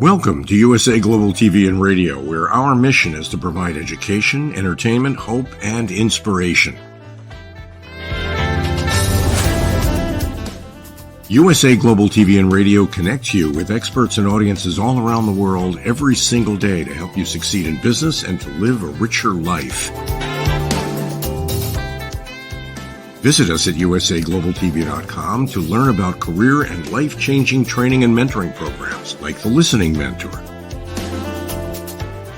Welcome to USA Global TV and Radio, where our mission is to provide education, entertainment, hope, and inspiration. USA Global TV and Radio connects you with experts and audiences all around the world every single day to help you succeed in business and to live a richer life. Visit us at usaglobaltv.com to learn about career and life-changing training and mentoring programs like the Listening Mentor.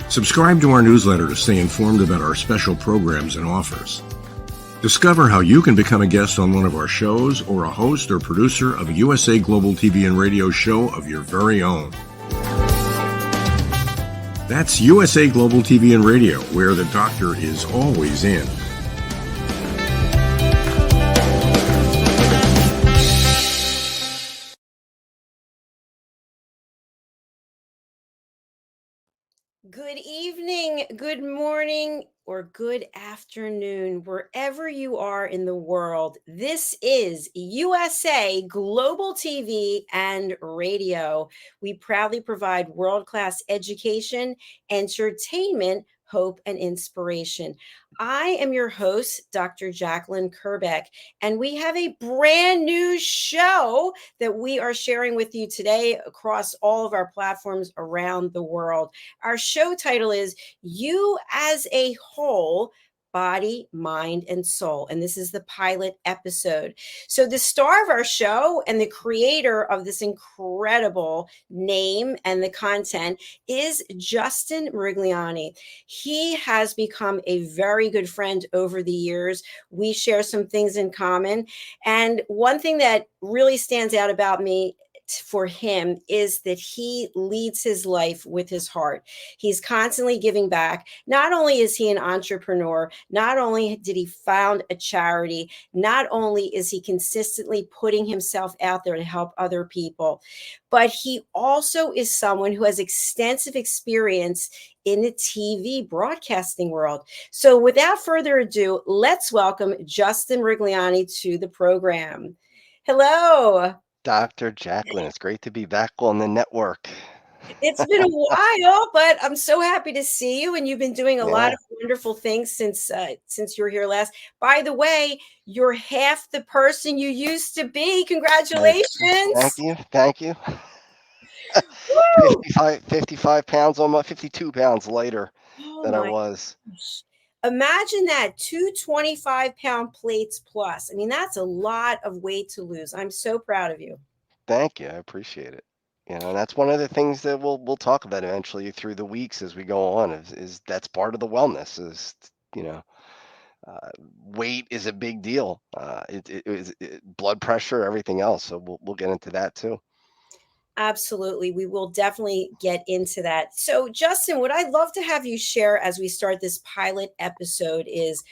Subscribe to our newsletter to stay informed about our special programs and offers. Discover how you can become a guest on one of our shows or a host or producer of a USA Global TV and Radio show of your very own. That's USA Global TV and Radio, where the doctor is always in. Good evening, good morning, or good afternoon, wherever you are in the world. This is USA Global TV and Radio. We proudly provide world-class education, entertainment, hope, and inspiration. I am your host, Dr. Jacalyn Kerbeck, and we have a brand new show that we are sharing with you today across all of our platforms around the world. Our show title is You as a Whole, Body, Mind, and Soul. And this is the pilot episode. So the star of our show and the creator of this incredible name and the content is Justin MIRIGLIANI. He has become a very good friend over the years. We share some things in common. And one thing that really stands out about me for him is that he leads his life with his heart. He's constantly giving back. Not only is he an entrepreneur, not only did he found a charity, not only is he consistently putting himself out there to help other people, but he also is someone who has extensive experience in the TV broadcasting world. So without further ado, let's welcome Justin MIRIGLIANI to the program. Hello. Dr. Jacalyn, it's great to be back on the network. It's been a while, but I'm so happy to see you. And you've been doing a lot of wonderful things since you were here last. By the way, you're half the person you used to be. Congratulations. Thank you. 55 pounds, almost 52 pounds lighter than I was. Gosh. Imagine that, 225-pound plates plus. I mean, that's a lot of weight to lose. I'm so proud of you. Thank you. I appreciate it. You know, and that's one of the things that we'll talk about eventually through the weeks as we go on. Is that's part of the wellness. Is weight is a big deal. Blood pressure, everything else. So we'll get into that too. Absolutely. We will definitely get into that. So, Justin, what I'd love to have you share as we start this pilot episode is,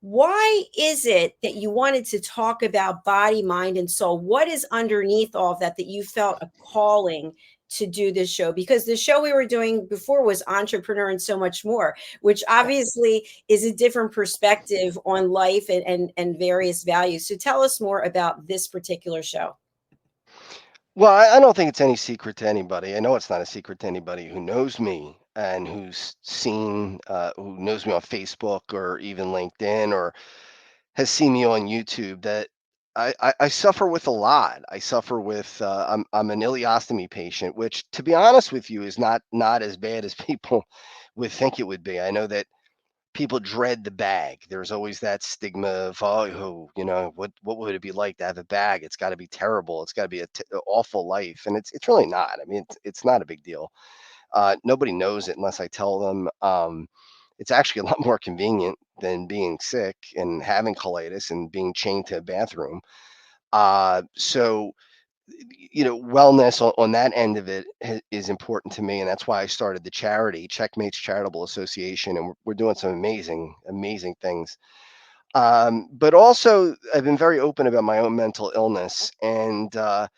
why is it that you wanted to talk about body, mind, and soul? What is underneath all of that you felt a calling to do this show? Because the show we were doing before was Entrepreneur and So Much More, which obviously is a different perspective on life and various values. So tell us more about this particular show. Well, I don't think it's any secret to anybody. I know it's not a secret to anybody who knows me and who knows me on Facebook or even LinkedIn or has seen me on YouTube that I suffer with a lot. I suffer with I'm an ileostomy patient, which to be honest with you is not as bad as people would think it would be. I know that people dread the bag. There's always that stigma of, oh, what would it be like to have a bag? It's got to be terrible. It's got to be a awful life, and it's really not. I mean, it's not a big deal. Nobody knows it unless I tell them. It's actually a lot more convenient than being sick and having colitis and being chained to a bathroom. So wellness on that end of it is important to me, and that's why I started the charity, Checkmates Charitable Association, and we're doing some amazing, amazing things. But also, I've been very open about my own mental illness, and um,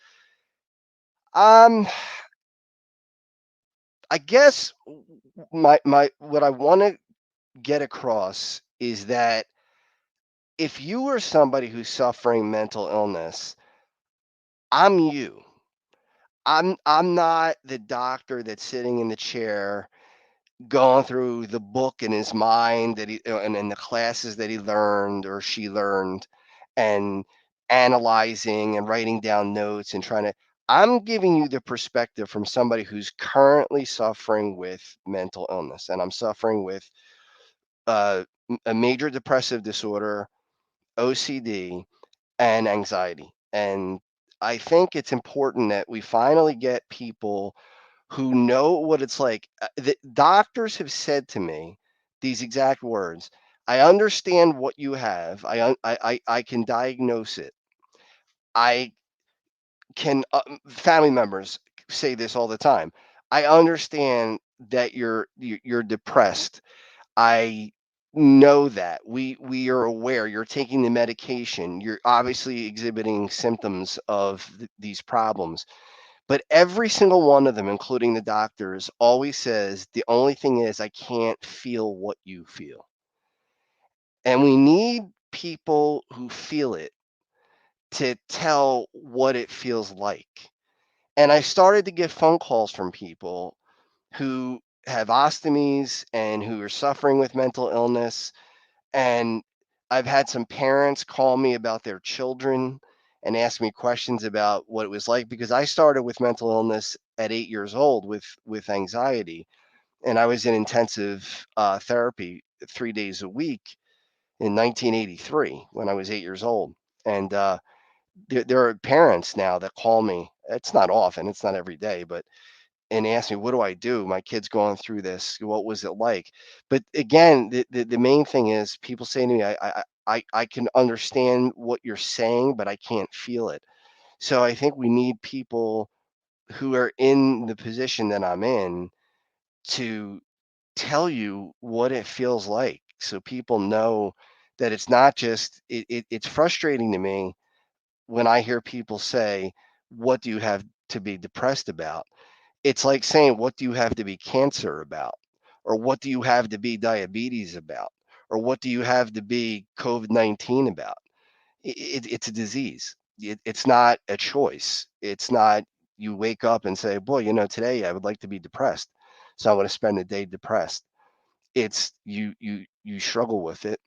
I guess my what I want to get across is that if you are somebody who's suffering mental illness, I'm you. I'm not the doctor that's sitting in the chair going through the book in his mind that and in the classes that he learned or she learned and analyzing and writing down notes and trying to I'm giving you the perspective from somebody who's currently suffering with mental illness, and I'm suffering with a major depressive disorder, OCD, and anxiety. And I think it's important that we finally get people who know what it's like. The doctors have said to me these exact words. I understand what you have. I can diagnose it. I can family members say this all the time. I understand that you're depressed. I know that. We are aware you're taking the medication. You're obviously exhibiting symptoms of these problems. But every single one of them, including the doctors, always says the only thing is I can't feel what you feel. And we need people who feel it to tell what it feels like. And I started to get phone calls from people who have ostomies and who are suffering with mental illness. And I've had some parents call me about their children and ask me questions about what it was like, because I started with mental illness at 8 years old with anxiety, and I was in intensive therapy 3 days a week in 1983 when I was 8 years old. And there are parents now that call me. It's not often, it's not every day, but and ask me, what do I do? My kid's going through this. What was it like? But again, the main thing is people say to me, I can understand what you're saying, but I can't feel it. So I think we need people who are in the position that I'm in to tell you what it feels like, so people know that it's not just it's frustrating to me when I hear people say, what do you have to be depressed about? It's like saying, what do you have to be cancer about? Or what do you have to be diabetes about? Or what do you have to be COVID-19 about? It's a disease. It's not a choice. It's not you wake up and say, boy, today I would like to be depressed. So I'm going to spend the day depressed. It's you struggle with it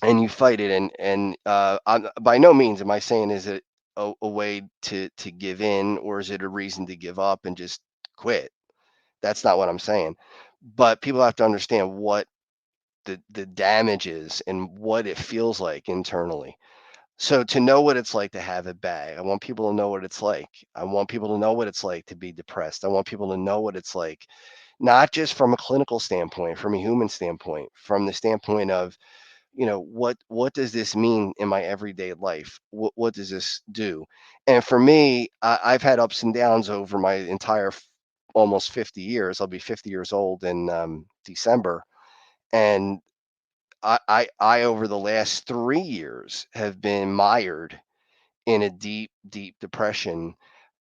and you fight it. And by no means am I saying is it a way to give in, or is it a reason to give up and just quit? That's not what I'm saying. But people have to understand what the damage is and what it feels like internally. So to know what it's like to have a bag, I want people to know what it's like. I want people to know what it's like to be depressed. I want people to know what it's like, not just from a clinical standpoint, from a human standpoint, from the standpoint of, what does this mean in my everyday life? What does this do? And for me, I've had ups and downs over my entire almost 50 years. I'll be 50 years old in December. And I over the last 3 years have been mired in a deep, deep depression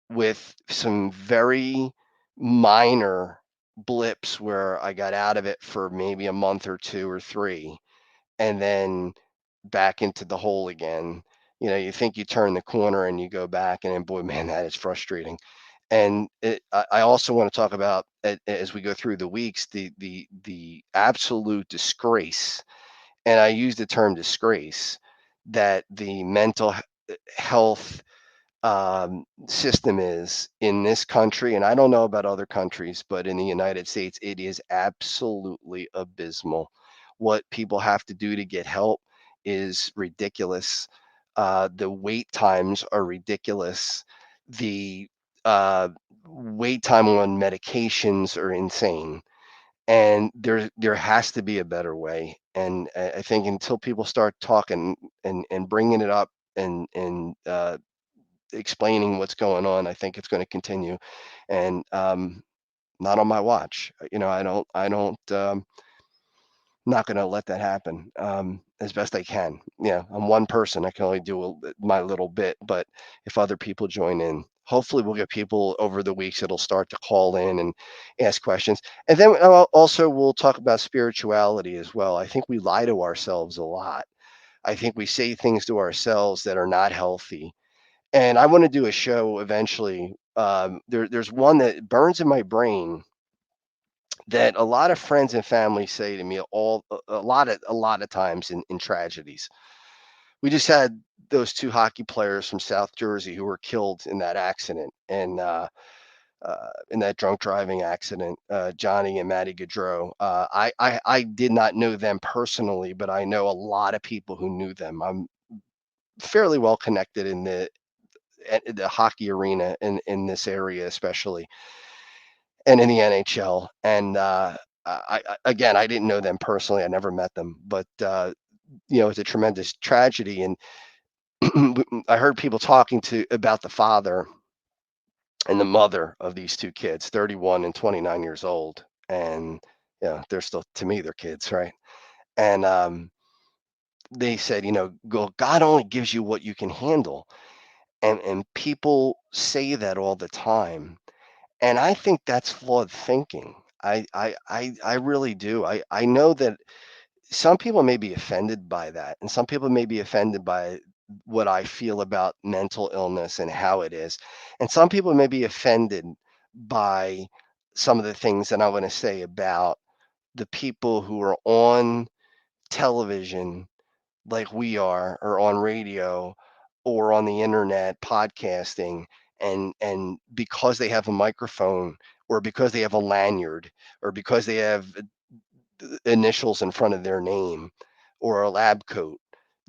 with some very minor blips where I got out of it for maybe a month or two or three, and then back into the hole again. You think you turn the corner and you go back, and then boy, man, that is frustrating. And I also want to talk about, as we go through the weeks, the absolute disgrace, and I use the term disgrace, that the mental health system is in this country. And I don't know about other countries, but in the United States, it is absolutely abysmal. What people have to do to get help is ridiculous. The wait times are ridiculous. The uh, wait time on medications are insane. And there has to be a better way. And I think until people start talking and bringing it up and explaining what's going on, I think it's going to continue. And not on my watch. I don't not going to let that happen, as best I can. Yeah, I'm one person. I can only do my little bit. But if other people join in, hopefully we'll get people over the weeks that'll start to call in and ask questions. And then also we'll talk about spirituality as well. I think we lie to ourselves a lot. I think we say things to ourselves that are not healthy. And I want to do a show eventually. There's one that burns in my brain that a lot of friends and family say to me a lot of times in tragedies. We just had those two hockey players from South Jersey who were killed in that accident, and in that drunk driving accident, Johnny and Maddie Gaudreau. I did not know them personally, but I know a lot of people who knew them. I'm fairly well connected in the hockey arena in this area, especially, and in the NHL. And again, I didn't know them personally. I never met them, but it's a tremendous tragedy. And I heard people talking about the father and the mother of these two kids, 31 and 29 years old, and they're still, to me, they're kids, right? And they said, God only gives you what you can handle, and people say that all the time. And I think that's flawed thinking. I really do. I know that some people may be offended by that, and some people may be offended by what I feel about mental illness and how it is. And some people may be offended by some of the things that I want to say about the people who are on television like we are, or on radio, or on the internet podcasting, and because they have a microphone, or because they have a lanyard, or because they have initials in front of their name, or a lab coat,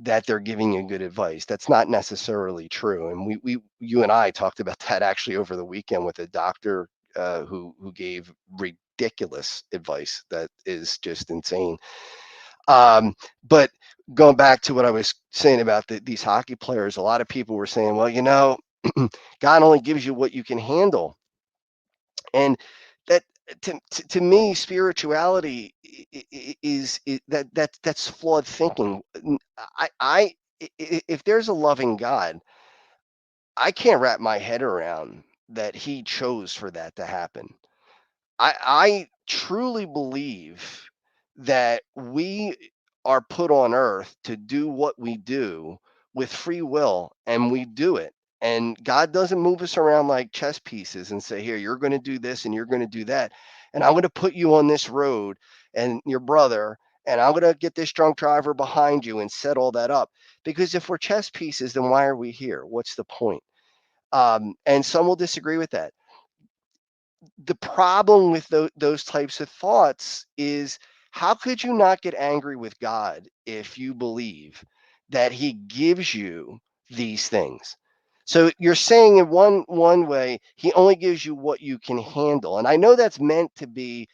that they're giving you good advice. That's not necessarily true. And you and I talked about that actually over the weekend with a doctor who gave ridiculous advice that is just insane. But going back to what I was saying about these hockey players, a lot of people were saying, well, God only gives you what you can handle. And that, to me, spirituality that's flawed thinking. If there's a loving God, I can't wrap my head around that he chose for that to happen. I truly believe that we are put on earth to do what we do with free will, and we do it. And God doesn't move us around like chess pieces and say, here, you're going to do this and you're going to do that. And I'm going to put you on this road and your brother, and I'm going to get this drunk driver behind you and set all that up. Because if we're chess pieces, then why are we here? What's the point? And some will disagree with that. The problem with those types of thoughts is, how could you not get angry with God if you believe that he gives you these things? So you're saying in one way, he only gives you what you can handle. And I know that's meant to be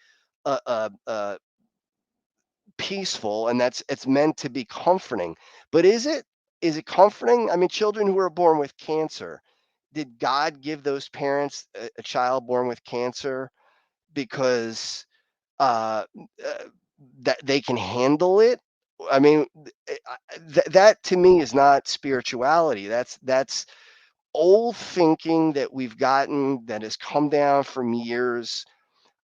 peaceful, and it's meant to be comforting. But is it comforting? I mean, children who are born with cancer, did God give those parents a child born with cancer because uh, uh, that they can handle it? I mean, that to me is not spirituality. That's old thinking that we've gotten, that has come down from years.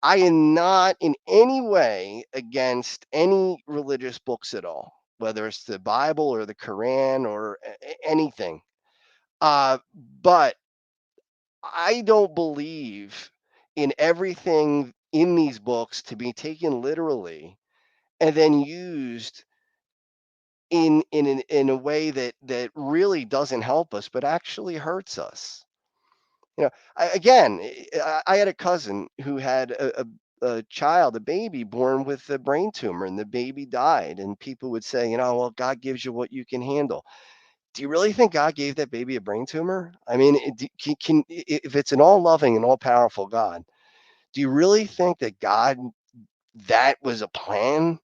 I am not in any way against any religious books at all. whether it's the Bible or the Quran or anything. But I don't believe in everything in these books to be taken literally and then used in a way that really doesn't help us, but actually hurts us. Again, I had a cousin who had a child, a baby born with a brain tumor, and the baby died. And people would say, well, God gives you what you can handle. Do you really think God gave that baby a brain tumor? I mean, if it's an all-loving and all-powerful God, do you really think that that was a plan?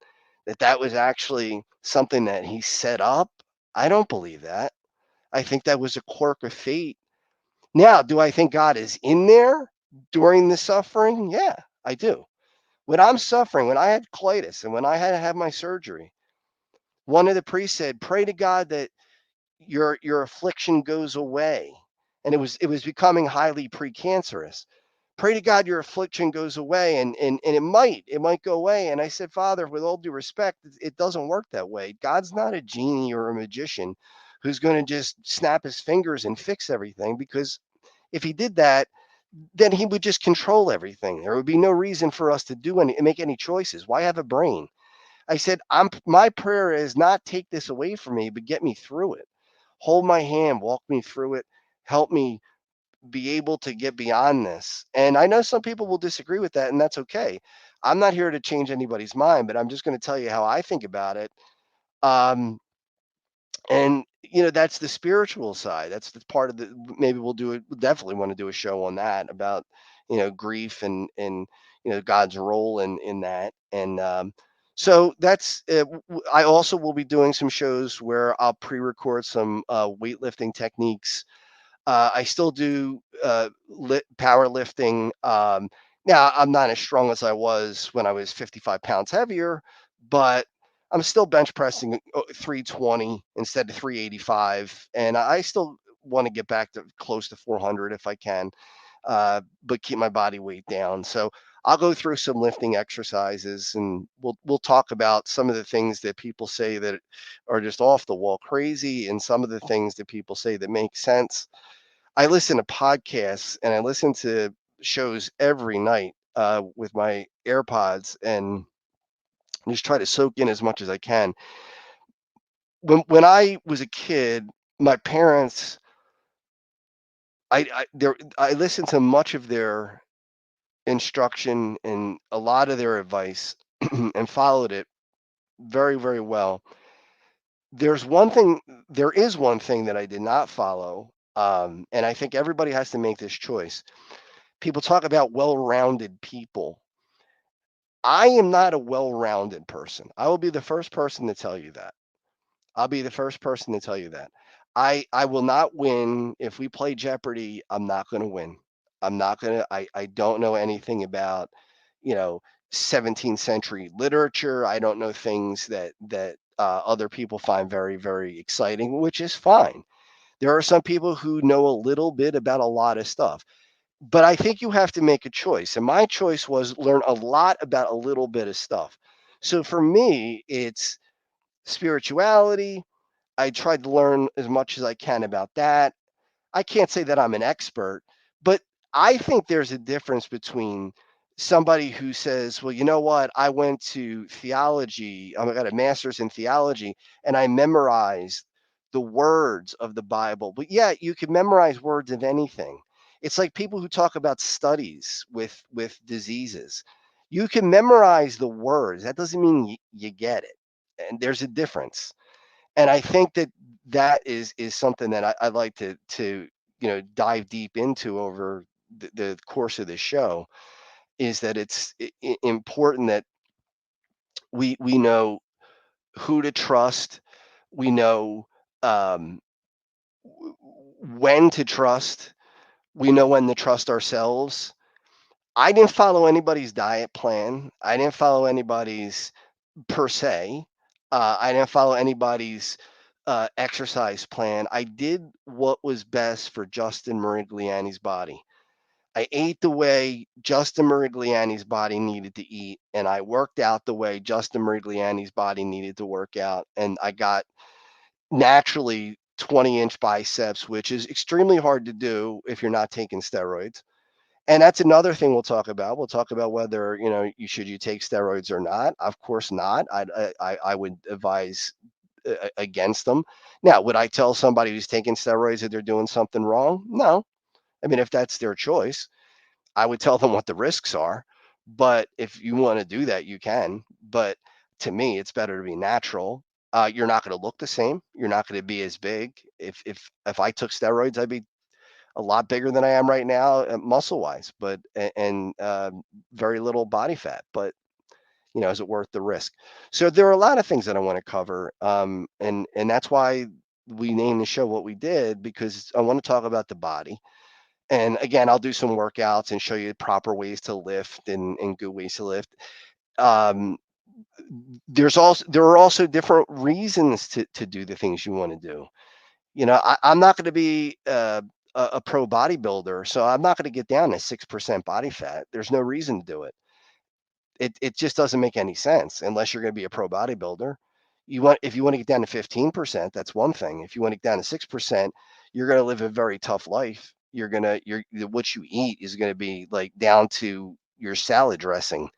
That was actually something that he set up? I don't believe that. I think that was a quirk of fate. Now, do I think God is in there during the suffering? Yeah, I do. When I'm suffering, when I had colitis and when I had to have my surgery, one of the priests said, "Pray to God that your affliction goes away." And it was becoming highly precancerous. Pray to God your affliction goes away, and it might go away. And I said, Father, with all due respect, it doesn't work that way. God's not a genie or a magician who's going to just snap his fingers and fix everything, because if he did that, then he would just control everything. There would be no reason for us to make any choices. Why have a brain? I said, my prayer is not take this away from me, but get me through it. Hold my hand, walk me through it, help me be able to get beyond this. And I know some people will disagree with that, and that's okay. I'm not here to change anybody's mind, but I'm just going to tell you how I think about it. Um, and that's the spiritual side. That's the part of the maybe we'll definitely want to do a show on that about grief and God's role in that. And so that's I also will be doing some shows where I'll pre-record some weightlifting techniques. I still do powerlifting. Now, I'm not as strong as I was when I was 55 pounds heavier, but I'm still bench pressing 320 instead of 385. And I still want to get back to close to 400 if I can, but keep my body weight down. So I'll go through some lifting exercises, and we'll talk about some of the things that people say that are just off the wall crazy, and some of the things that people say that make sense. I listen to podcasts and I listen to shows every night with my AirPods, and just try to soak in as much as I can. When I was a kid, my parents, I listened to much of their instruction and a lot of their advice and followed it very, very well. There's one thing, there is one thing that I did not follow, and I think everybody has to make this choice. People talk about well-rounded people. I am not a well-rounded person. I will be the first person to tell you that. I'll be the first person to tell you that. I will not win if we play Jeopardy. I'm not going to win. I'm not going to. I don't know anything about, you know, 17th century literature. I don't know things that other people find very, very exciting, which is fine. There are some people who know a little bit about a lot of stuff, but I think you have to make a choice. And my choice was learn a lot about a little bit of stuff. So for me, it's spirituality. I tried to learn as much as I can about that. I can't say that I'm an expert, but I think there's a difference between somebody who says, well, you know what, I went to theology, I got a master's in theology, and I memorized the words of the Bible. But yeah, you can memorize words of anything. It's like people who talk about studies with diseases. You can memorize the words. That doesn't mean you get it. And there's a difference. And I think that is something that I'd like to dive deep into over the course of the show, is that it's important that we know who to trust, we know um, when to trust, we know when to trust ourselves. I didn't follow anybody's diet plan. I didn't follow anybody's per se. I didn't follow anybody's exercise plan. I did what was best for Justin Mirigliani's body. I ate the way Justin Mirigliani's body needed to eat, and I worked out the way Justin Mirigliani's body needed to work out, and I got naturally 20-inch biceps, which is extremely hard to do if you're not taking steroids. And that's another thing we'll talk about. We'll talk about whether you take steroids or not. Of course not. I would advise against them. Now, would I tell somebody who's taking steroids that they're doing something wrong? No. I mean, if that's their choice, I would tell them what the risks are. But if you want to do that, you can. But to me, it's better to be natural. You're not going to look the same. You're not going to be as big. If I took steroids, I'd be a lot bigger than I am right now, muscle wise, but and very little body fat. But is it worth the risk? So there are a lot of things that I want to cover, and that's why we named the show what we did, because I want to talk about the body. And again, I'll do some workouts and show you proper ways to lift and good ways to lift. Um, there are also different reasons to do the things you want to do. I'm not going to be a pro bodybuilder, so I'm not going to get down to 6% body fat. There's no reason to do it. It just doesn't make any sense unless you're going to be a pro bodybuilder. If you want to get down to 15%, that's one thing. If you want to get down to 6%, you're going to live a very tough life. What you eat is going to be like down to your salad dressing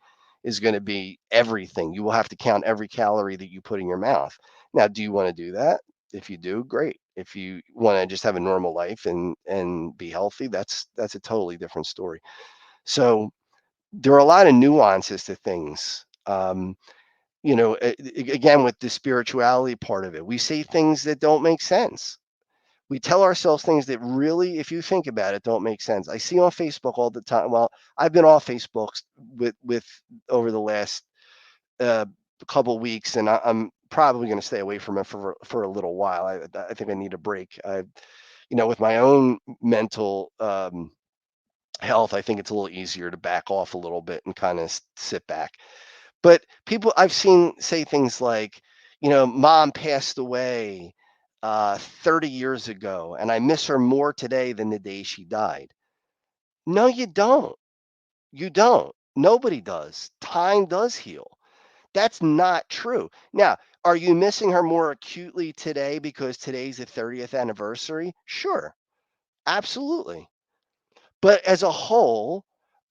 is going to be everything. You will have to count every calorie that you put in your mouth. Now, do you want to do that? If you do, great. If you want to just have a normal life and be healthy, that's a totally different story. So there are a lot of nuances to things. Again, with the spirituality part of it, we say things that don't make sense. We tell ourselves things that really, if you think about it, don't make sense. I see on Facebook all the time. Well, I've been off Facebook with over the last couple weeks, and I'm probably going to stay away from it for a little while. I think I need a break. With my own mental health, I think it's a little easier to back off a little bit and kind of sit back. But people I've seen say things like, mom passed away 30 years ago, and I miss her more today than the day she died. No, you don't. You don't. Nobody does. Time does heal. That's not true. Now, are you missing her more acutely today because today's the 30th anniversary? Sure, absolutely. But as a whole,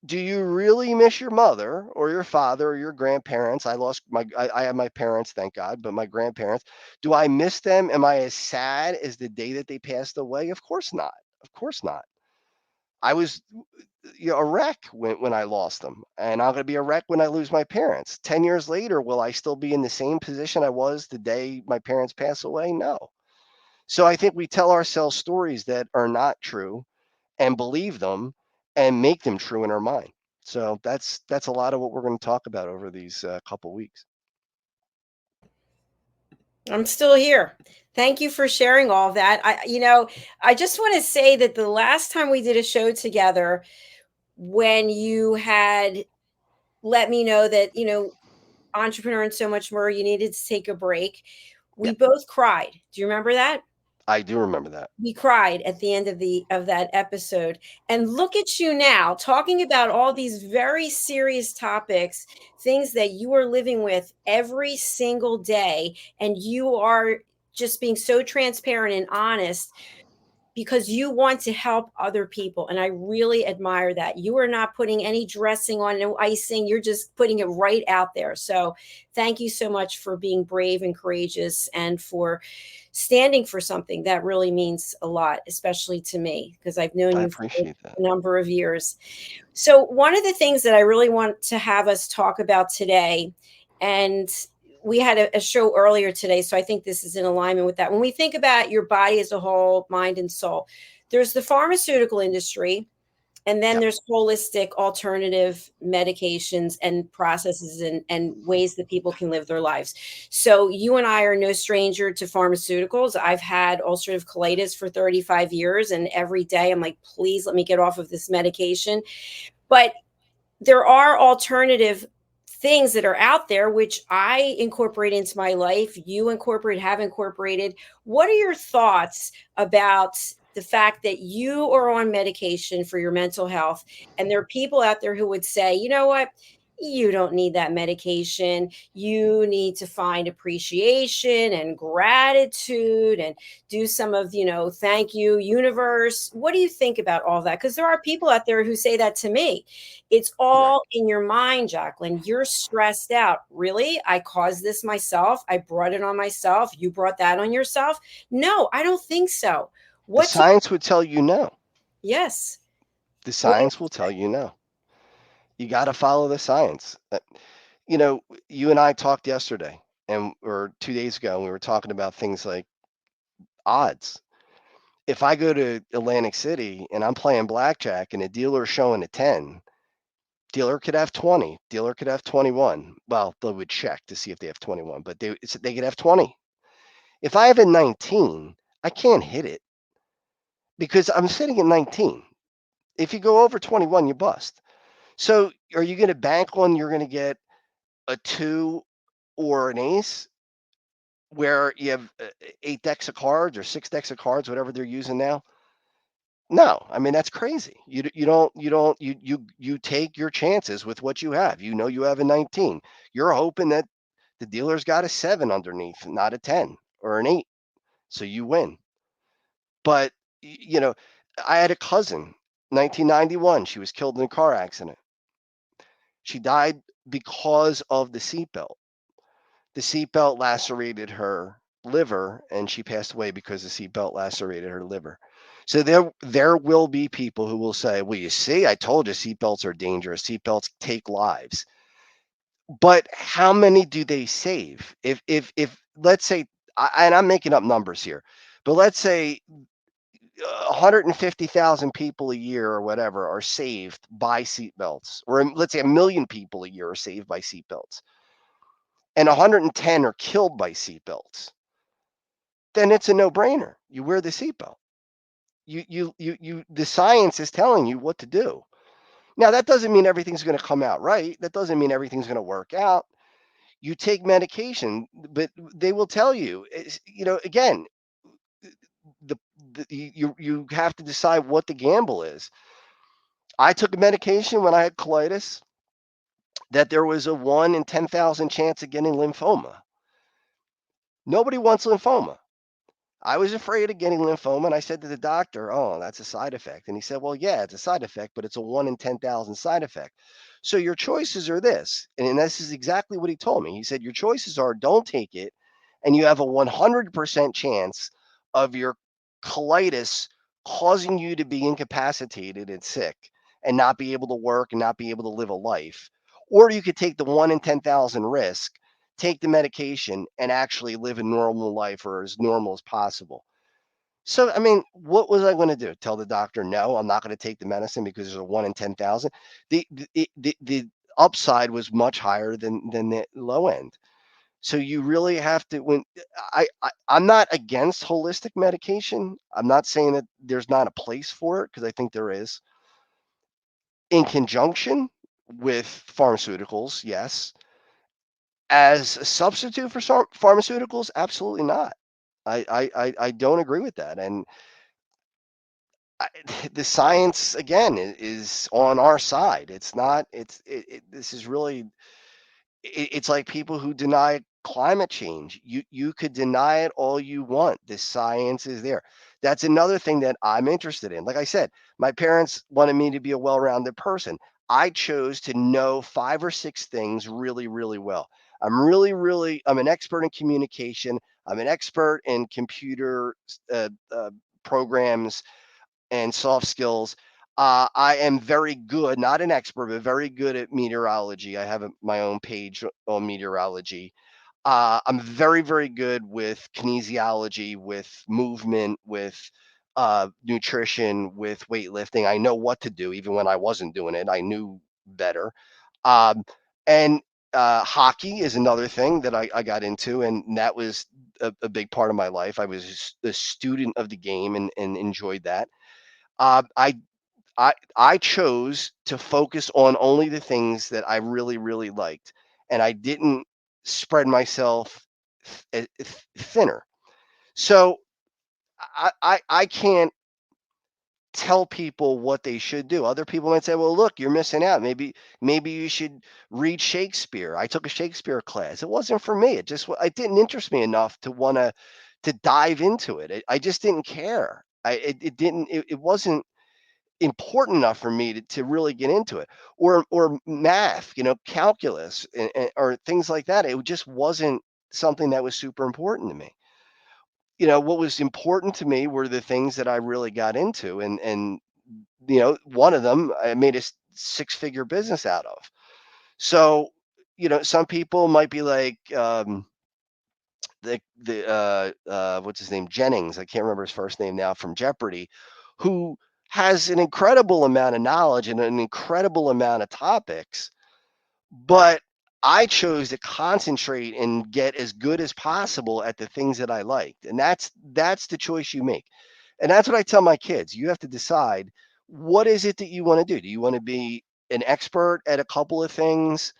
do you really miss your mother or your father or your grandparents? I have my parents, thank God, but my grandparents, do I miss them? Am I as sad as the day that they passed away? Of course not. Of course not. I was a wreck when I lost them, and I'm going to be a wreck when I lose my parents. 10 years later, will I still be in the same position I was the day my parents pass away? No. So I think we tell ourselves stories that are not true and believe them and make them true in our mind. So that's a lot of what we're going to talk about over these couple weeks. I'm still here. Thank you for sharing all of that. I just want to say that the last time we did a show together, when you had let me know that, entrepreneur and so much more, you needed to take a break. We Yeah, both cried. Do you remember that? I do remember that. We cried at the end of that episode. And look at you now talking about all these very serious topics, things that you are living with every single day, and you are just being so transparent and honest because you want to help other people. And I really admire that. You are not putting any dressing on, no icing. You're just putting it right out there. So thank you so much for being brave and courageous and for standing for something that really means a lot, especially to me, because I've known I you for appreciate that. a number of years. So one of the things that I really want to have us talk about today, and we had a show earlier today, so I think this is in alignment with that. When we think about your body as a whole, mind and soul, there's the pharmaceutical industry, and then Yep. there's holistic alternative medications and processes and ways that people can live their lives. So you and I are no stranger to pharmaceuticals. I've had ulcerative colitis for 35 years, and every day I'm like, please let me get off of this medication. But there are alternative things that are out there, which I incorporate into my life. You have incorporated. What are your thoughts about the fact that you are on medication for your mental health, and there are people out there who would say, you know what? You don't need that medication. You need to find appreciation and gratitude and do some of, thank you, universe. What do you think about all that? Because there are people out there who say that to me. It's Right. all in your mind, Jacalyn. You're stressed out. Really? I caused this myself. I brought it on myself. You brought that on yourself. No, I don't think so. The What do science would tell you no. Yes. The What do science will tell you no. You got to follow the science. You and I talked yesterday or 2 days ago, and we were talking about things like odds. If I go to Atlantic City and I'm playing blackjack and a dealer's showing a 10, dealer could have 20, dealer could have 21. Well, they would check to see if they have 21, but they could have 20. If I have a 19, I can't hit it because I'm sitting at 19. If you go over 21, you bust. So are you going to bank on you're going to get a 2 or an ace where you have 8 decks of cards or 6 decks of cards, whatever they're using now? No, I mean that's crazy. You take your chances with what you have. You have a 19. You're hoping that the dealer's got a 7 underneath, not a 10 or an 8, so you win. But I had a cousin, 1991. She was killed in a car accident. She died because of the seatbelt. The seatbelt lacerated her liver, and she passed away because the seatbelt lacerated her liver. So there will be people who will say, "Well, you see, I told you seatbelts are dangerous. Seatbelts take lives." But how many do they save? If let's say, and I'm making up numbers here, but let's say 150,000 people a year or whatever are saved by seatbelts, or let's say 1 million people a year are saved by seatbelts, and 110 are killed by seatbelts, then it's a no-brainer. You wear the seatbelt. The science is telling you what to do. Now, that doesn't mean everything's going to come out right. That doesn't mean everything's going to work out. You take medication, but they will tell you, again, the, you have to decide what the gamble is. I took a medication when I had colitis that there was a 1 in 10,000 chance of getting lymphoma. Nobody wants lymphoma. I was afraid of getting lymphoma, and I said to the doctor, "Oh, that's a side effect." And he said, "Well, yeah, it's a side effect, but it's a 1 in 10,000 side effect. So your choices are this." And this is exactly what he told me. He said, "Your choices are don't take it, and you have a 100% chance of your colitis causing you to be incapacitated and sick and not be able to work and not be able to live a life. Or you could take the 1 in 10,000 risk, take the medication, and actually live a normal life or as normal as possible." So, I mean, what was I going to do? Tell the doctor, no, I'm not going to take the medicine because there's a 1 in 10,000? The upside was much higher than the low end. So you really have to, I'm not against holistic medication. I'm not saying that there's not a place for it, because I think there is. In conjunction with pharmaceuticals, yes. As a substitute for pharmaceuticals, absolutely not. I don't agree with that. And I, the science again is on our side. It's not. This is really. It's like people who deny climate change. You could deny it all you want. The science is there. That's another thing that I'm interested in. Like I said, my parents wanted me to be a well-rounded person. I chose to know 5 or 6 things really, really well. I'm an expert in communication. I'm an expert in computer programs and soft skills. I am very good, not an expert, but very good at meteorology. I have my own page on meteorology. I'm very, very good with kinesiology, with movement, with nutrition, with weightlifting. I know what to do, even when I wasn't doing it. I knew better. Um, and Hockey is another thing that I got into, and that was a big part of my life. I was a student of the game and enjoyed that. Uh, I I chose to focus on only the things that I really, really liked, and I didn't spread myself thinner. So I can't. tell people what they should do. Other people might say, well, look, you're missing out. Maybe you should read Shakespeare. I took a Shakespeare class. It wasn't for me. It didn't interest me enough to want to dive into it. I just didn't care. It wasn't important enough for me to really get into it, or math, calculus, or things like that. It just wasn't something that was super important to me. What was important to me were the things that I really got into, and one of them I made a six-figure business out of. So, some people might be like, what's his name, Jennings, I can't remember his first name now, from Jeopardy, who has an incredible amount of knowledge and an incredible amount of topics, but I chose to concentrate and get as good as possible at the things that I liked. And that's the choice you make. And that's what I tell my kids. You have to decide, what is it that you want to do? Do you want to be an expert at a couple of things,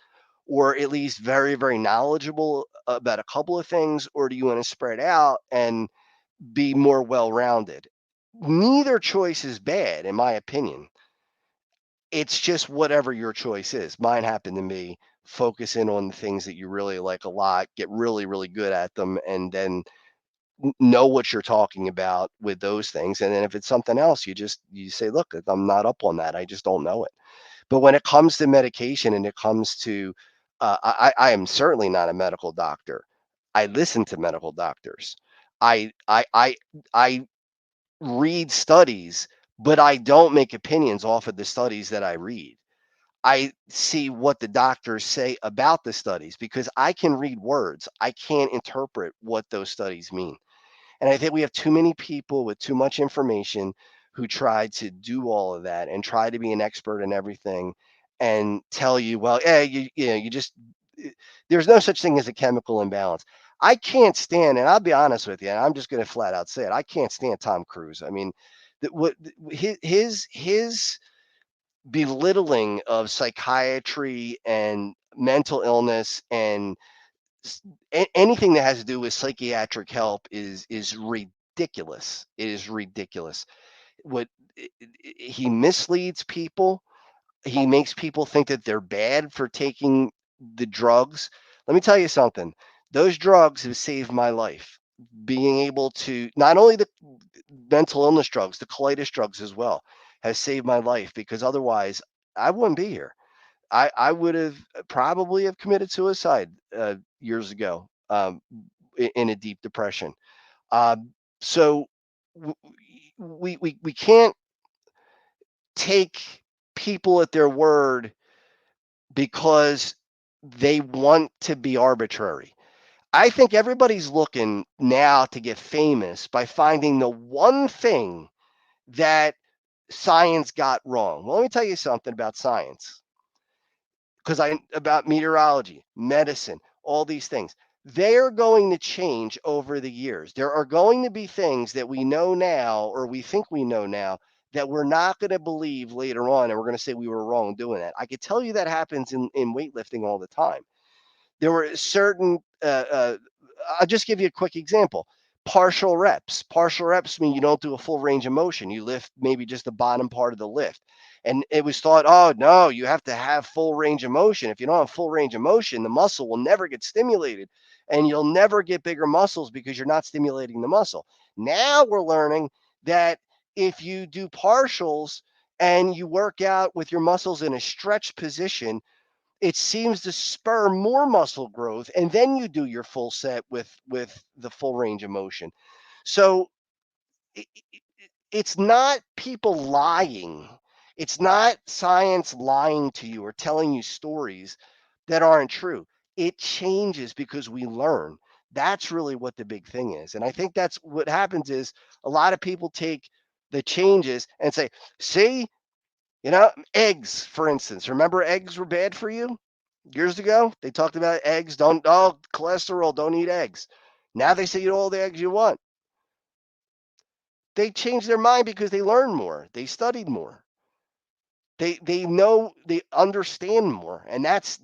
or at least very, very knowledgeable about a couple of things, or do you want to spread out and be more well-rounded? Neither choice is bad, in my opinion. It's just whatever your choice is. Mine happened to be focus in on the things that you really like a lot, get really, really good at them, and then know what you're talking about with those things. And then if it's something else, you say, look, I'm not up on that. I just don't know it. But when it comes to medication and it comes to, I am certainly not a medical doctor. I listen to medical doctors. I read studies, but I don't make opinions off of the studies that I read. I see what the doctors say about the studies, because I can read words. I can't interpret what those studies mean. And I think we have too many people with too much information who try to do all of that and try to be an expert in everything and tell you, well, yeah, you just, there's no such thing as a chemical imbalance. I can't stand, and I'll be honest with you, and I'm just going to flat out say it, I can't stand Tom Cruise. I mean, his belittling of psychiatry and mental illness and anything that has to do with psychiatric help is ridiculous. It is ridiculous. What he misleads people. He makes people think that they're bad for taking the drugs. Let me tell you something. Those drugs have saved my life. Being able to, not only the mental illness drugs, the colitis drugs as well, has saved my life, because otherwise I wouldn't be here. I would have probably have committed suicide years ago, in a deep depression. So we can't take people at their word because they want to be arbitrary. I think everybody's looking now to get famous by finding the one thing that science got wrong. Well, let me tell you something about science, about meteorology, medicine, all these things. They're going to change over the years. There are going to be things that we know now, or we think we know now, that we're not going to believe later on, and we're going to say we were wrong doing that. I could tell you that happens in weightlifting all the time. There were certain, I'll just give you a quick example. Partial reps. Partial reps mean you don't do a full range of motion. You lift maybe just the bottom part of the lift. And it was thought, oh, no, you have to have full range of motion. If you don't have full range of motion, the muscle will never get stimulated, and you'll never get bigger muscles because you're not stimulating the muscle. Now we're learning that if you do partials and you work out with your muscles in a stretched position, it seems to spur more muscle growth, and then you do your full set with the full range of motion. So it's not people lying. It's not science lying to you or telling you stories that aren't true. It changes because we learn. That's really what the big thing is. And I think that's what happens is a lot of people take the changes and say, see, eggs, for instance. Remember eggs were bad for you? Years ago, they talked about eggs. Cholesterol, don't eat eggs. Now they say eat all the eggs you want. They changed their mind because they learned more. They studied more. They know, they understand more. And that's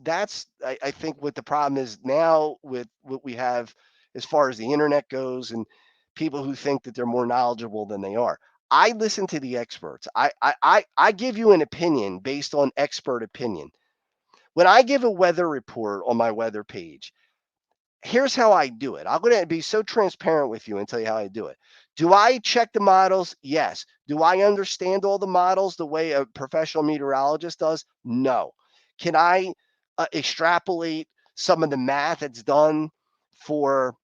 I think what the problem is now with what we have as far as the internet goes, and people who think that they're more knowledgeable than they are. I listen to the experts. I give you an opinion based on expert opinion. When I give a weather report on my weather page, here's how I do it. I'm going to be so transparent with you and tell you how I do it. Do I check the models? Yes. Do I understand all the models the way a professional meteorologist does? No. Can I extrapolate some of the math that's done for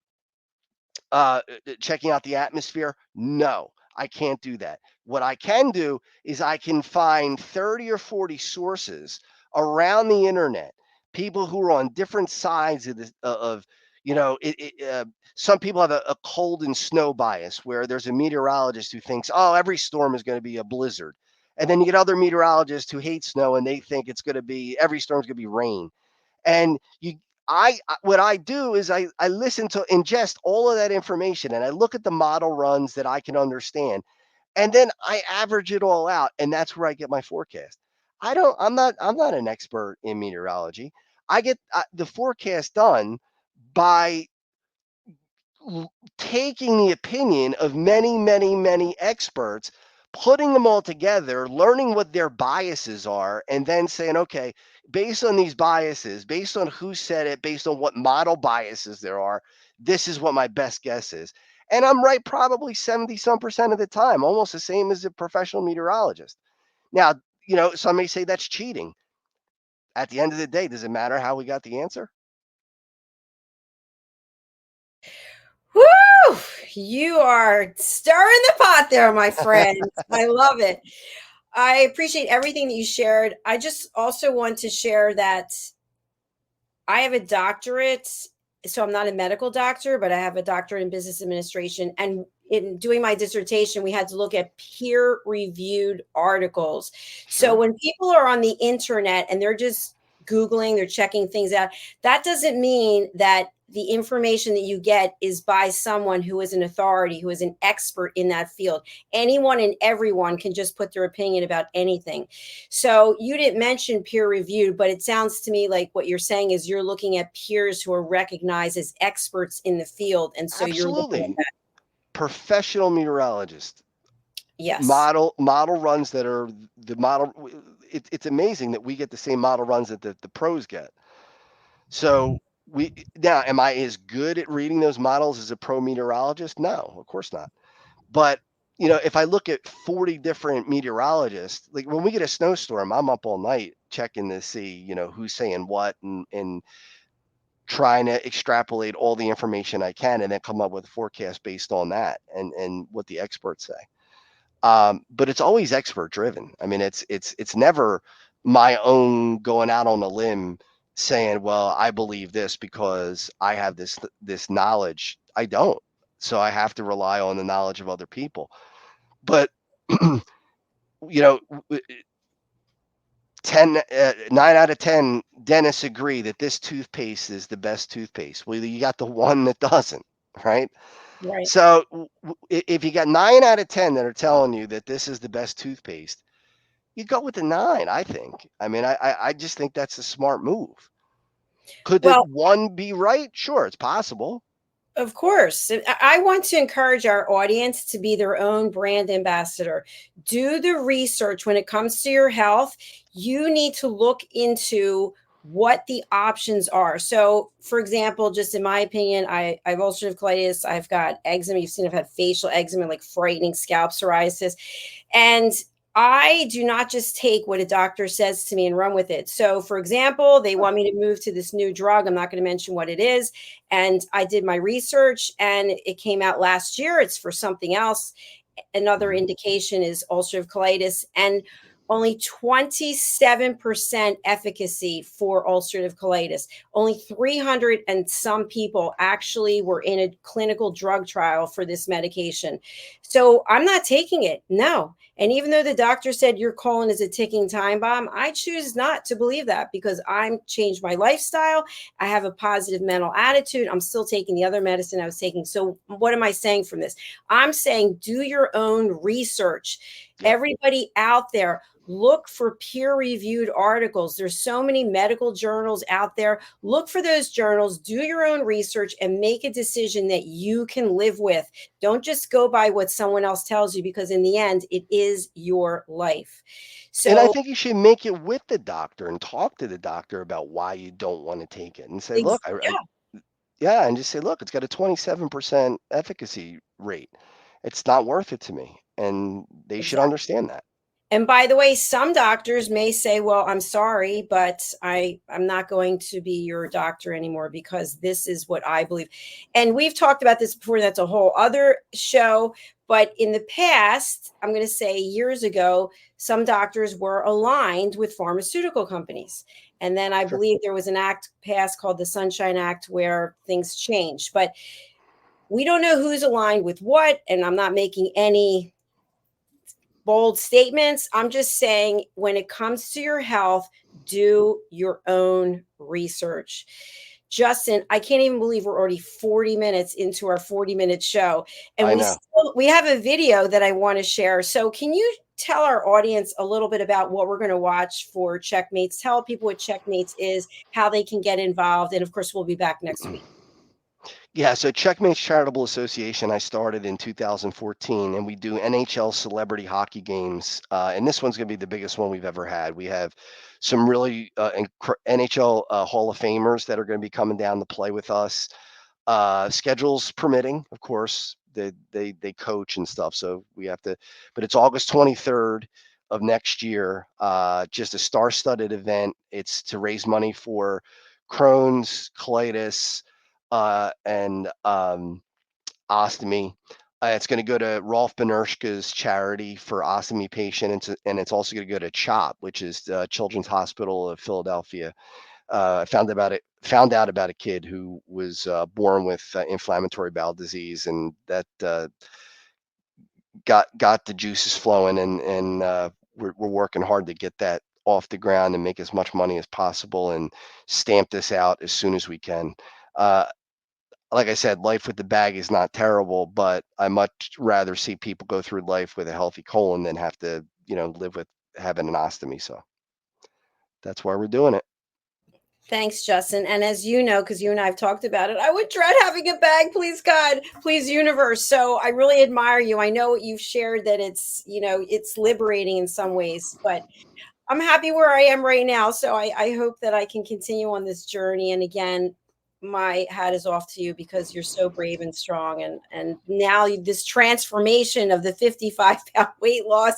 checking out the atmosphere? No, I can't do that. What I can do is I can find 30 or 40 sources around the internet, people who are on different sides of some people have a cold and snow bias where there's a meteorologist who thinks, oh, every storm is going to be a blizzard. And then you get other meteorologists who hate snow and they think it's going to be every storm's going to be rain. And what I do is I listen to ingest all of that information and I look at the model runs that I can understand. And then I average it all out, and that's where I get my forecast. I'm not an expert in meteorology. I get the forecast done by taking the opinion of many, many, many experts, putting them all together, learning what their biases are, and then saying, okay, based on these biases, based on who said it, based on what model biases there are, this is what my best guess is. And I'm right probably 70 some percent of the time, almost the same as a professional meteorologist. Now, some may say that's cheating. At the end of the day, does it matter how we got the answer? Woo! You are stirring the pot there, my friend. I love it. I appreciate everything that you shared. I just also want to share that I have a doctorate. So I'm not a medical doctor, but I have a doctorate in business administration. And in doing my dissertation, we had to look at peer reviewed articles. So Sure. when people are on the internet and they're just Googling, they're checking things out, that doesn't mean that the information that you get is by someone who is an authority, who is an expert in that field. Anyone and everyone can just put their opinion about anything. So you didn't mention peer reviewed, but it sounds to me like what you're saying is you're looking at peers who are recognized as experts in the field. And so you're looking at Absolutely. that. Professional meteorologist. Yes. Model runs that are the model. It's amazing that we get the same model runs that the pros get. So am I as good at reading those models as a pro meteorologist? No, of course not. But if I look at 40 different meteorologists, like when we get a snowstorm, I'm up all night checking to see who's saying what and trying to extrapolate all the information I can and then come up with a forecast based on that and what the experts say. But it's always expert driven. I mean, it's never my own going out on a limb saying, well, I believe this because I have this knowledge. I don't. So I have to rely on the knowledge of other people. But you know, 9 out of 10 dentists agree that this toothpaste is the best toothpaste. Well, you got the one that doesn't, right? Right. So if you got 9 out of 10 that are telling you that this is the best toothpaste, you go with the 9, I think. I mean, I just think that's a smart move. Could the Well, one be right? Sure, it's possible. of course. I want to encourage our audience to be their own brand ambassador. Do the research when it comes to your health. You need to look into what the options are. So, for example, just in my opinion, I have ulcerative colitis, I've got eczema. You've seen I've had facial eczema, like frightening scalp psoriasis. And I do not just take what a doctor says to me and run with it. So, for example, they want me to move to this new drug. I'm not going to mention what it is. And I did my research and it came out last year. It's for something else. Another indication is ulcerative colitis. And only 27% efficacy for ulcerative colitis. Only 300 and some people actually were in a clinical drug trial for this medication. So I'm not taking it. No. And even though the doctor said your colon is a ticking time bomb, I choose not to believe that because I'm changed my lifestyle. I have a positive mental attitude. I'm still taking the other medicine I was taking. So what am I saying from this? I'm saying do your own research. Yeah. Everybody out there, look for peer-reviewed articles. There's so many medical journals out there. Look for those journals, do your own research, and make a decision that you can live with. Don't just go by what someone else tells you, because in the end, it is your life. And I So think you should make it with the doctor and talk to the doctor about why you don't want to take it and say, look, yeah, yeah, and just say, look, it's got a 27% efficacy rate. It's not worth it to me. And they should exactly. understand that. And by the way, some doctors may say, well, I'm sorry, but I'm not going to be your doctor anymore because this is what I believe. And we've talked about this before. That's a whole other show. But in the past, I'm going to say years ago, some doctors were aligned with pharmaceutical companies. And then I Sure. believe there was an act passed called the Sunshine Act where things changed. But we don't know who's aligned with what. And I'm not making any bold statements. I'm just saying, when it comes to your health, do your own research. Justin, I can't even believe we're already 40 minutes into our 40-minute show. And I know. we have a video that I want to share. So can you tell our audience a little bit about what we're going to watch for Checkmates? Tell people what Checkmates is, how they can get involved. And of course, we'll be back next week. Yeah, so Checkmates Charitable Association, I started in 2014, and we do NHL celebrity hockey games. And this one's going to be the biggest one we've ever had. We have some really NHL Hall of Famers that are going to be coming down to play with us. Schedules permitting, of course. They coach and stuff, so we have to. But it's August 23rd of next year. Just a star-studded event. It's to raise money for Crohn's, colitis, and ostomy. It's going to go to Rolf Benershka's charity for ostomy patients, and it's also going to go to CHOP, which is Children's Hospital of Philadelphia. I found out about a kid who was born with inflammatory bowel disease, and that got the juices flowing, and we're working hard to get that off the ground and make as much money as possible and stamp this out as soon as we can. Like I said, life with the bag is not terrible, but I much rather see people go through life with a healthy colon than have to, live with having an ostomy. So that's why we're doing it. Thanks, Justin. And as you know, because you and I have talked about it, I would dread having a bag, please God, please universe. So I really admire you. I know what you've shared, that it's, it's liberating in some ways, but I'm happy where I am right now. So I hope that I can continue on this journey. And again, my hat is off to you, because you're so brave and strong. And now this transformation of the 55-pound weight loss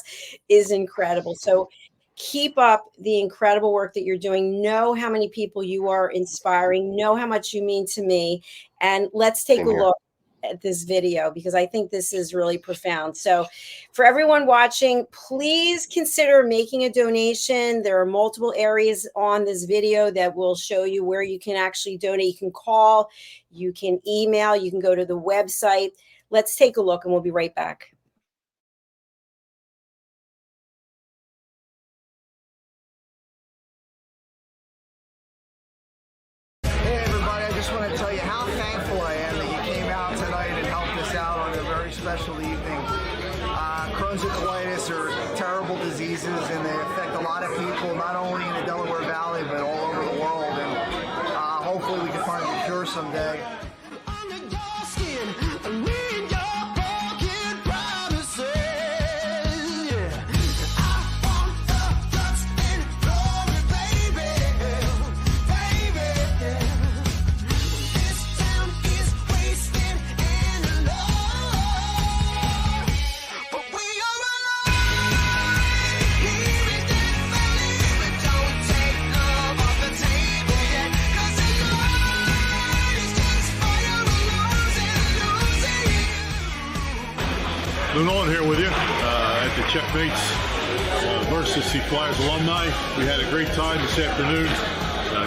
is incredible. So keep up the incredible work that you're doing. Know how many people you are inspiring. Know how much you mean to me. And let's take a look at this video, because I think this is really profound. So for everyone watching, please consider making a donation. There are multiple areas on this video that will show you where you can actually donate. You can call, you can email, you can go to the website. Let's take a look, and we'll be right back. Hey everybody, I just want to tell you how thankful I am that you came out tonight and helped us out on a very special evening. Crohn's and colitis are terrible diseases, and they affect a lot of people, not only in the Delaware Valley, but all over the world. And hopefully we can find a cure someday. Nolan here with you at the Checkmates versus the Flyers alumni. We had a great time this afternoon.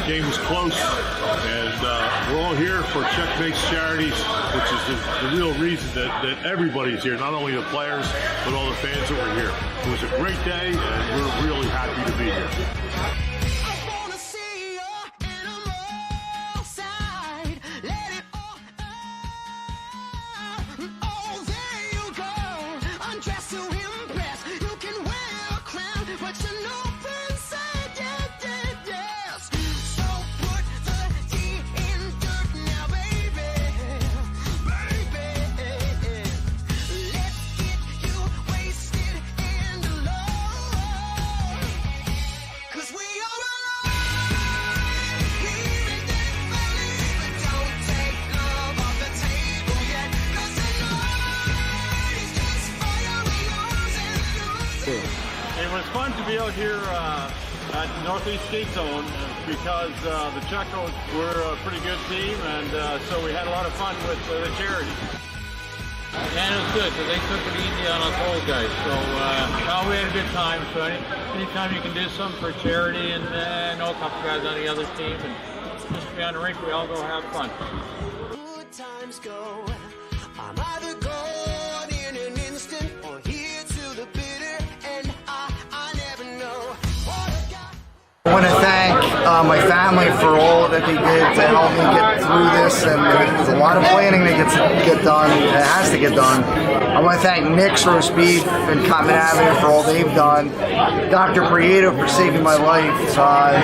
Game was close, and we're all here for Checkmates Charities, which is the real reason that everybody's here, not only the players, but all the fans that were here. It was a great day, and we're really happy to be here. Dress to impress, you can wear a crown, but you be out here at Northeast Skate Zone because the Checos were a pretty good team, and so we had a lot of fun with the charity. And it was good because they took it easy on us old guys. So no, we had a good time. So anytime you can do something for charity, and I know a couple guys on the other team, and just be on the rink, we all go have fun. Good times go. I'm either gone in an instant or here to the bitter, and I never know what I got. I want to thank my family for all that they did to help me get through this, and there's a lot of planning that gets done. It has to get done. I want to thank Nick's Roast Beef and Common Avenue for all they've done. Dr. Creative for saving my life and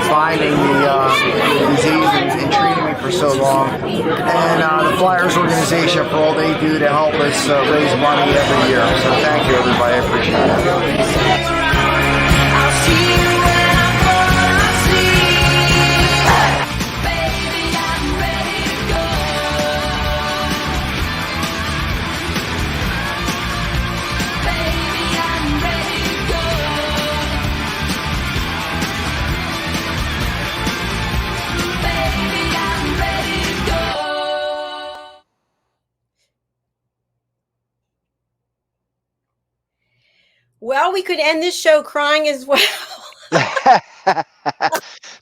finding the disease and treating me for so long. And the Flyers organization for all they do to help us raise money every year. So thank you, everybody. I appreciate it. I'll see you when I'm gonna see. Baby, I'm ready to go. Baby, I'm ready to go. Baby, I'm ready to go. Well, we could end this show crying as well.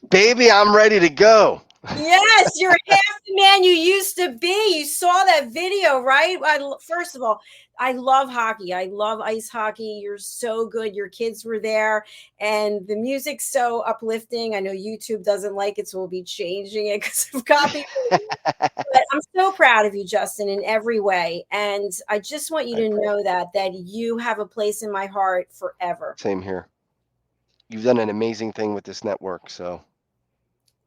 Baby, I'm ready to go. Yes, you're half the man you used to be. You saw that video, right? First of all, I love hockey. I love ice hockey. You're so good. Your kids were there, and the music's so uplifting. I know YouTube doesn't like it, so we'll be changing it because of copyright. But I'm so proud of you, Justin, in every way. And I just want you to know that you have a place in my heart forever. Same here. You've done an amazing thing with this network, so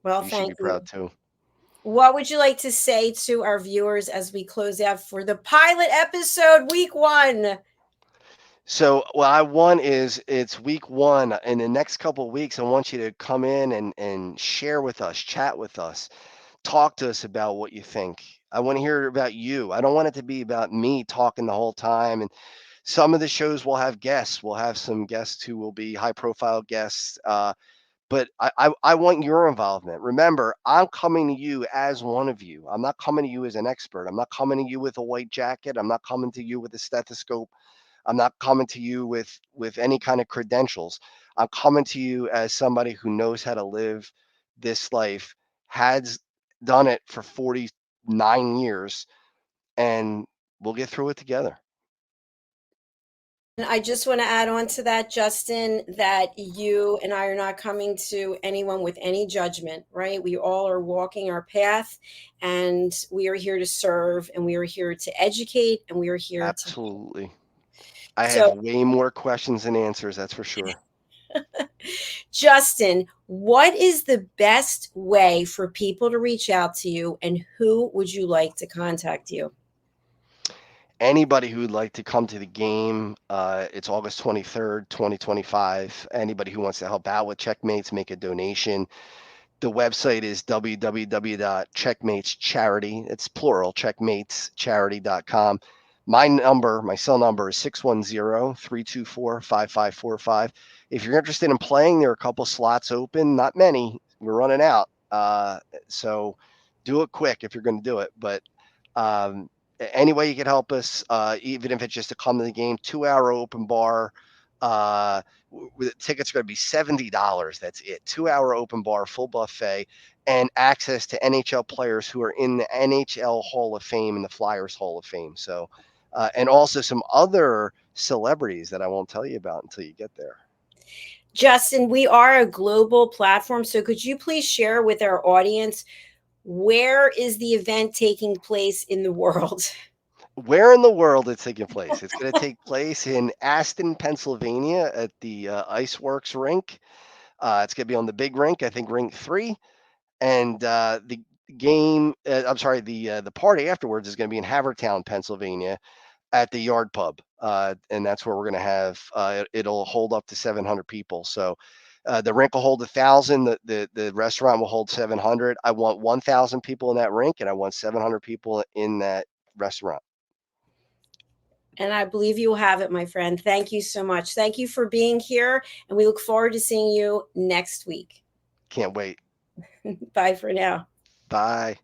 Well, you should thank be you. proud too. What would you like to say to our viewers as we close out for the pilot episode, week 1? So what I want is it's week 1. In the next couple of weeks, I want you to come in and share with us, chat with us, talk to us about what you think. I want to hear about you. I don't want it to be about me talking the whole time. And some of the shows will have guests. We'll have some guests who will be high-profile guests. But I want your involvement. Remember, I'm coming to you as one of you. I'm not coming to you as an expert. I'm not coming to you with a white jacket. I'm not coming to you with a stethoscope. I'm not coming to you with any kind of credentials. I'm coming to you as somebody who knows how to live this life, has done it for 49 years, and we'll get through it together. And I just want to add on to that, Justin, that you and I are not coming to anyone with any judgment, right? We all are walking our path, and we are here to serve, and we are here to educate, and we are here Absolutely. I So- have way more questions than answers, that's for sure. Justin, what is the best way for people to reach out to you, and who would you like to contact you? Anybody who would like to come to the game, it's August 23rd, 2025. Anybody who wants to help out with Checkmates, make a donation. The website is www.checkmatescharity. It's plural, checkmatescharity.com. My cell number is 610-324-5545. If you're interested in playing, there are a couple slots open, not many. We're running out. So do it quick if you're going to do it. But any way you can help us, even if it's just to come to the game, 2-hour open bar. Tickets are going to be $70. That's it. 2-hour open bar, full buffet, and access to NHL players who are in the NHL Hall of Fame and the Flyers Hall of Fame. So, and also some other celebrities that I won't tell you about until you get there. Justin, we are a global platform, so could you please share with our audience, where is the event taking place in the world? Where in the world it's taking place? It's going to take place in Aston, Pennsylvania at the Iceworks rink. It's going to be on the big rink, I think rink 3. And the game, the party afterwards is going to be in Havertown, Pennsylvania at the Yard Pub. And that's where we're going to have, it'll hold up to 700 people. So the rink will hold 1,000. The restaurant will hold 700. I want 1,000 people in that rink, and I want 700 people in that restaurant. And I believe you will have it, my friend. Thank you so much. Thank you for being here. And we look forward to seeing you next week. Can't wait. Bye for now. Bye.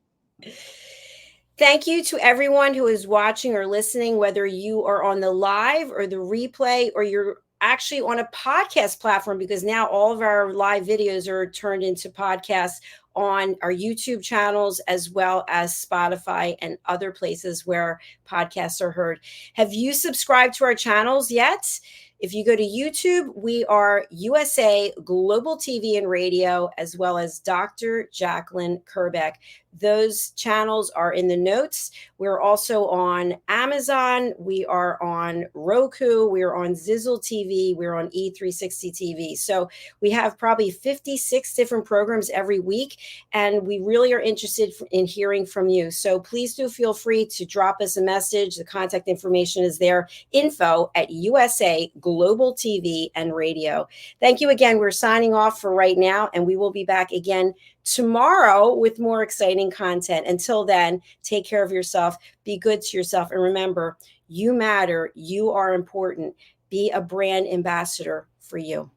Thank you to everyone who is watching or listening, whether you are on the live or the replay, or you're actually on a podcast platform, because now all of our live videos are turned into podcasts on our YouTube channels, as well as Spotify and other places where podcasts are heard. Have you subscribed to our channels yet? If you go to YouTube, we are USA Global TV and Radio, as well as Dr. Jacalyn Kerbeck. Those channels are in the notes. We're also on Amazon. We are on Roku. We're on Zizzle TV. We're on E360 TV. So we have probably 56 different programs every week, and we really are interested in hearing from you. So please do feel free to drop us a message. The contact information is there, info@USA Global TV and Radio. Thank you again. We're signing off for right now, and we will be back again tomorrow with more exciting content. Until then, take care of yourself, be good to yourself, and remember, you matter, you are important. Be a brand ambassador for you.